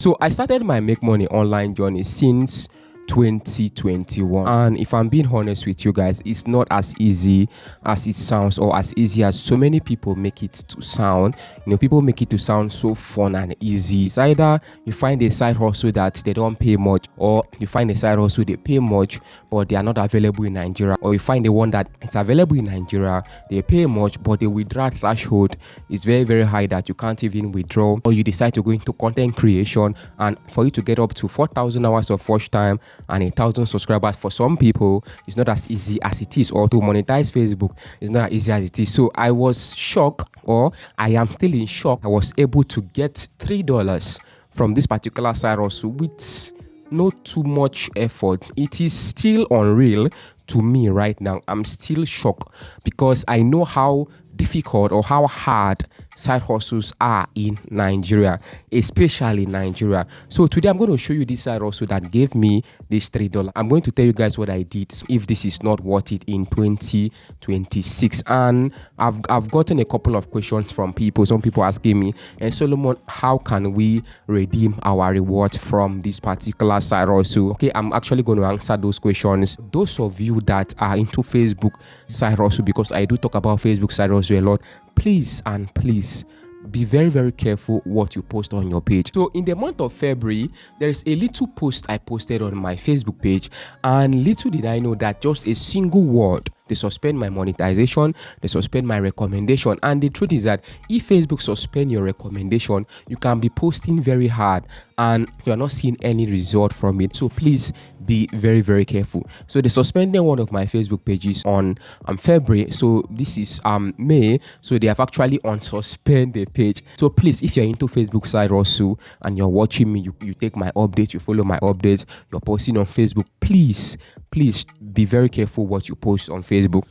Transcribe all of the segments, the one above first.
So I started my make money online journey since 2021, and if I'm being honest with you guys, it's not as easy as it sounds, or as easy as so many people make it to sound. People make it to sound so fun and easy. It's either you find a side hustle that they don't pay much, or you find a side hustle they pay much but they are not available in Nigeria, or you find the one that it's available in Nigeria, they pay much but the withdrawal threshold is very, very high that you can't even withdraw. Or you decide to go into content creation, and for you to get up to 4,000 hours of watch time and 1,000 subscribers, for some people it's not as easy as it is. Or to monetize Facebook, it's not as easy as it is. So I was shocked, or I am still in shock. I was able to get $3 from this particular side hustle with not too much effort. It is still unreal to me right now. I'm still shocked because I know how difficult or how hard side hustles are in Nigeria, especially Nigeria. So today I'm going to show you this side hustle that gave me this $3. I'm going to tell you guys what I did, if this is not worth it in 2026. And I've gotten a couple of questions from people. Some people asking me, and Solomon, how can we redeem our rewards from this particular side hustle? Okay, I'm actually going to answer those questions. Those of you that are into Facebook side hustle, because I do talk about Facebook side hustle a lot, please be very, very careful what you post on your page. So in the month of February, there's a little post I posted on my Facebook page, and little did I know that just a single word, they suspend my monetization, they suspend my recommendation. And the truth is that if Facebook suspend your recommendation, you can be posting very hard and you're not seeing any result from it. So please be very, very careful. So they suspended one of my Facebook pages on February. So this is May. So they have actually unsuspended the page. So please, if you're into Facebook side also and you're watching me, you take my updates, you follow my updates, you're posting on Facebook, please be very careful what you post on Facebook.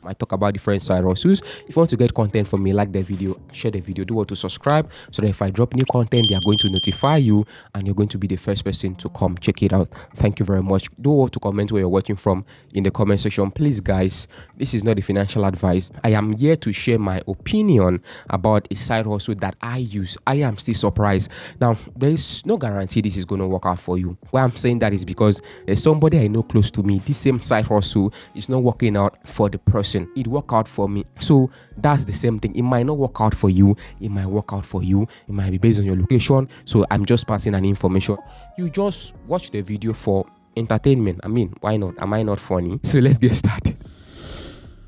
I talk about different side hustles. If you want to get content from me, like the video, share the video, do what to subscribe, so that if I drop new content, they are going to notify you and you're going to be the first person to come check it out. Thank you very much. Do what to comment where you're watching from in the comment section. Please guys, this is not a financial advice. I am here to share my opinion about a side hustle that I use. I am still surprised. Now, there is no guarantee this is going to work out for you. Why I'm saying that is because there's somebody I know close to me. This same side hustle is not working out for the person. It worked out for me. So that's the same thing. It might not work out for you. It might work out for you. It might be based on your location. So I'm just passing an information. You just watch the video for entertainment. I mean, why not? Am I not funny? So let's get started.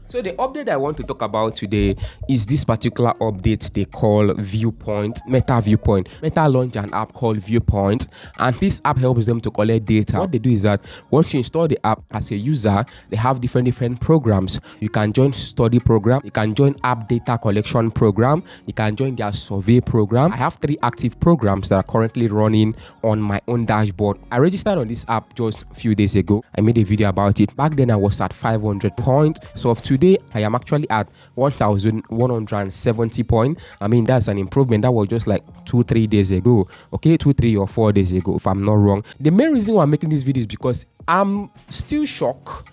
So the update I want to talk about today is this particular update they call Viewpoint, Meta Viewpoint. Meta launched an app called Viewpoint, and this app helps them to collect data. What they do is that once you install the app as a user, they have different programs. You can join study program, you can join app data collection program, you can join their survey program. I have 3 active programs that are currently running on my own dashboard. I registered on this app just a few days ago. I made a video about it. Back then I was at 500 points. So of today I am actually at 1,170 points. I mean, that's an improvement. That was just like 2-3 days ago. Okay, 2-3 or 4 days ago, if I'm not wrong. The main reason why I'm making this video is because I'm still shocked.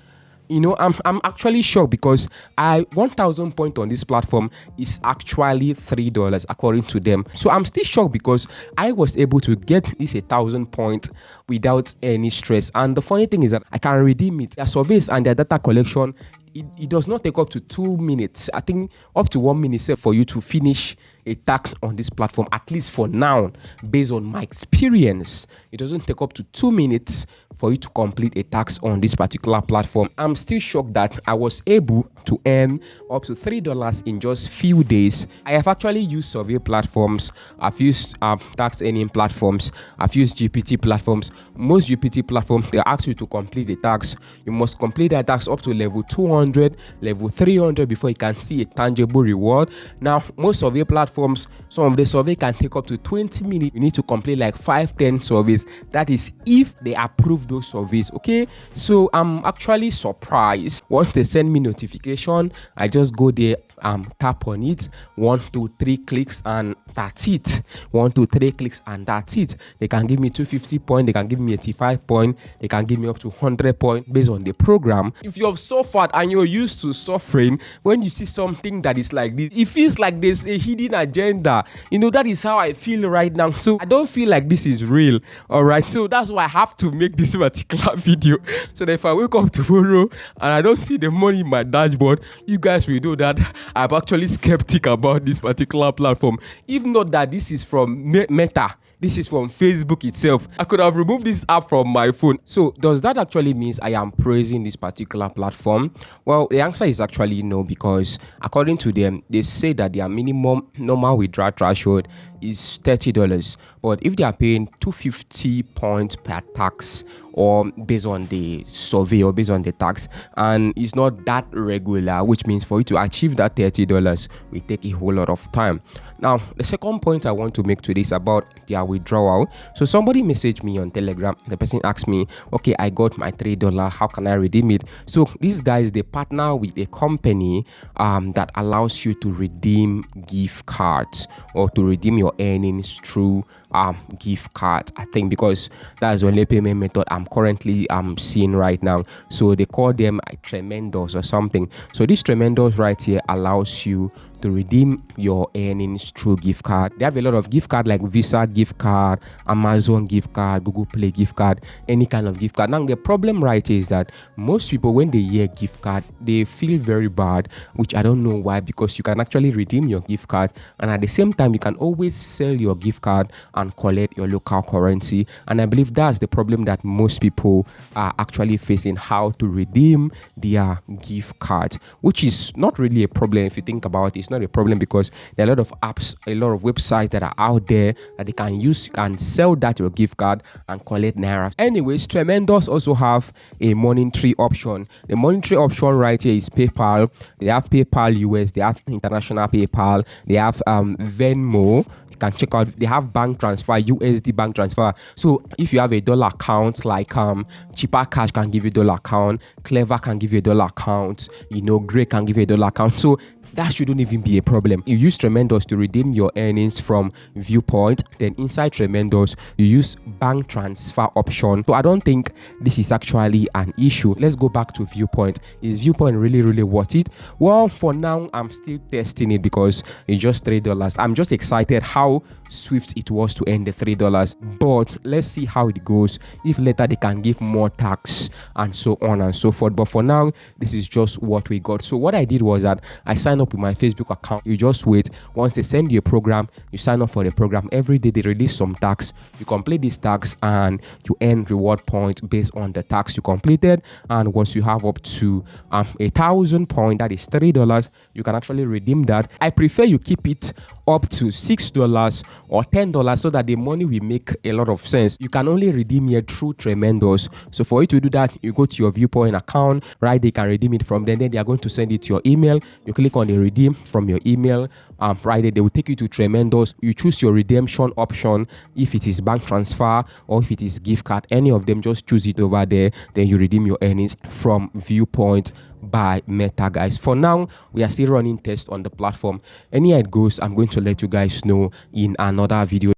I'm actually shocked because 1,000 points on this platform is actually $3 according to them. So I'm still shocked because I was able to get this 1,000 points without any stress. And the funny thing is that I can redeem it. Their surveys and their data collection, it does not take up to 2 minutes. I think up to 1 minute for you to finish a task on this platform, at least for now, based on my experience. It doesn't take up to 2 minutes for you to complete a task on this particular platform. I'm still shocked that I was able to earn up to $3 in just few days. I have actually used survey platforms, I've used tax earning platforms, I've used GPT platforms. Most GPT platforms, they ask you to complete a task. You must complete that task up to level 200, level 300 before you can see a tangible reward. Now, most survey platforms, some of the survey can take up to 20 minutes. You need to complete like 5-10 surveys. That is if they approve those surveys. Okay, so I'm actually surprised. Once they send me notification, I just go there, tap on it, 1 to 3 clicks, and that's it. 1 to 3 clicks and that's it. They can give me 250 points, they can give me 85 points, they can give me up to 100 points based on the program. If you've suffered and you're used to suffering, when you see something that is like this, it feels like there's a hidden agenda. That is how I feel right now. So I don't feel like this is real. All right, so that's why I have to make this particular video, so that if I wake up tomorrow and I don't see the money in my dashboard, you guys will know that I'm actually skeptic about this particular platform. If not that this is from Meta, this is from Facebook itself. I could have removed this app from my phone. So does that actually mean I am praising this particular platform? Well, the answer is actually no, because according to them, they say that their minimum normal withdrawal threshold is $30. But if they are paying 250 points per tax, or based on the survey or based on the tax, and it's not that regular, which means for you to achieve that $30 will take a whole lot of time. Now, the second point I want to make today is about their withdrawal. So somebody messaged me on Telegram. The person asked me, okay, I got my $3, how can I redeem it? So these guys, they partner with a company that allows you to redeem gift cards or to redeem your earnings through gift card. I think because that's the only payment method I'm currently seeing right now. So they call them Tremendous or something. So this Tremendous right here allows you to redeem your earnings through gift card. They have a lot of gift card like Visa gift card, Amazon gift card, Google Play gift card, any kind of gift card. Now the problem right here is that most people, when they hear gift card, they feel very bad, which I don't know why, because you can actually redeem your gift card and at the same time you can always sell your gift card and collect your local currency. And I believe that's the problem that most people are actually facing, how to redeem their gift card, which is not really a problem if you think about it. It's not a problem because there are a lot of apps, a lot of websites that are out there that they can use and sell that your gift card and collect naira. Anyways, Tremendous also have a monetary option. The monetary option right here is PayPal. They have PayPal US, they have international PayPal, they have Venmo. You can check out, they have bank transfer, USD bank transfer. So if you have a dollar account, like Cheaper Cash can give you a dollar account, Clever can give you a dollar account, Gray can give you a dollar account. So that shouldn't even be a problem. You use Tremendous to redeem your earnings from Viewpoint. Then inside Tremendous, you use bank transfer option. So I don't think this is actually an issue. Let's go back to Viewpoint. Is Viewpoint really worth it? Well, for now, I'm still testing it because it's just $3. I'm just excited how swift it was to earn the $3. But let's see how it goes. If later they can give more tax and so on and so forth. But for now, this is just what we got. So what I did was that I signed up with my Facebook account. You just wait. Once they send you a program, you sign up for the program. Every day they release some tax. You complete this tax and you earn reward points based on the tax you completed. And once you have up to 1,000 points, that is $3, you can actually redeem that. I prefer you keep it up to $6 or $10 so that the money will make a lot of sense. You can only redeem here through Tremendous. So for you to do that, you go to your Viewpoint account, right? They can redeem it from there. Then they are going to send it to your email. You click on the redeem from your email. Right there, they will take you to Tremendous. You choose your redemption option. If it is bank transfer or if it is gift card, any of them, just choose it over there. Then you redeem your earnings from Viewpoint by Meta, guys. For now, we are still running tests on the platform. Anywhere it goes, I'm going to let you guys know in another video.